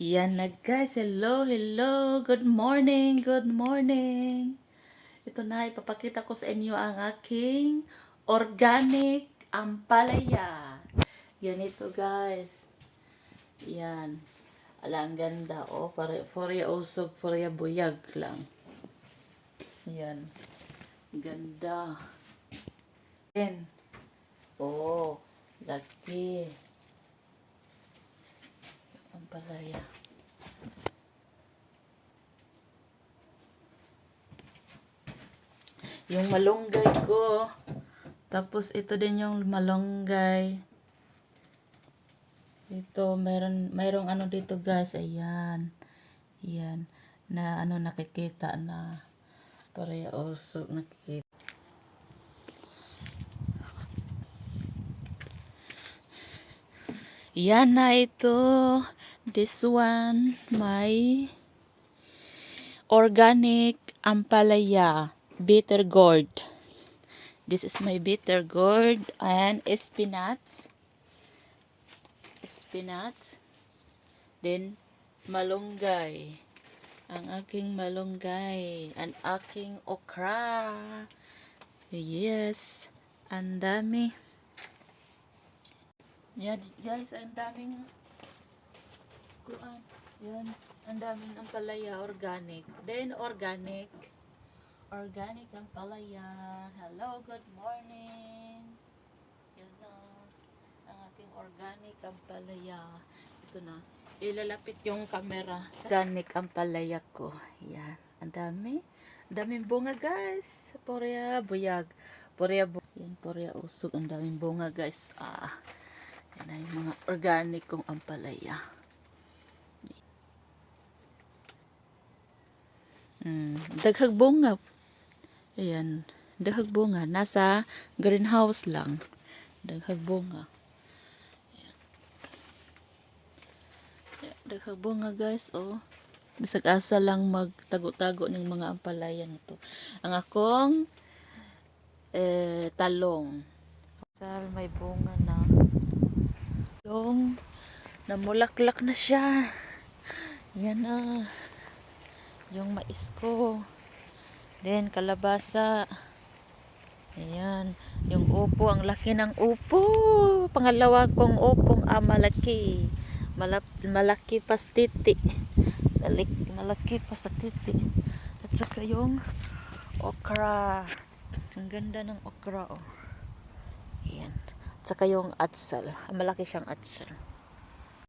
Yan na guys, hello, good morning, good morning. Ito na, ipapakita ko sa inyo ang aking organic ampalaya. Yan ito guys. Yan. Ala, ang ganda. Oh, forya usog, forya buyag lang. Yan. Ganda. Yan. Oh, laki. Ampalaya. Yung malunggay ko. Tapos ito din yung malunggay. Ito, mayroong ano dito guys. Ayan. Ayan. Na ano nakikita na. Pareha usog nakikita. Yan na ito. This one, my organic ampalaya. Bitter gourd. This is my bitter gourd and spinach. Then malunggay. Ang aking malunggay. Ang aking okra. Yes. Ang dami. Yan guys, ang daming kuan. Yan. Ang daming ampalaya organic. Then organic ang palaya. Hello, good morning. Yan na. Ang aking organic ang palaya. Ito na. Ilalapit yung camera. Organic ang palaya ko. Yan. Ang dami. Ang daming bunga guys. Porya buyag. Yan, porya usog. Ang daming bunga guys. Yan na yung mga organic kong ampalaya. Daghag bunga. Ayan, daghag bunga. Nasa greenhouse lang. Daghag bunga. Ayan. Daghag bunga guys, oh. Bisag asa lang magtago-tago ng mga ampalaya nito. Ang akong talong. Sal may bunga na. Yung namulaklak na siya. Yan na. Yung mais ko. Then, kalabasa. Ayan. Yung upo. Ang laki ng upo. Pangalawa kong upong malaki. Malaki pa sa titi. Malaki pa sa titi. At saka yung okra. Ang ganda ng okra. Oh. Ayan. At saka yung atsal. Malaki siyang atsal.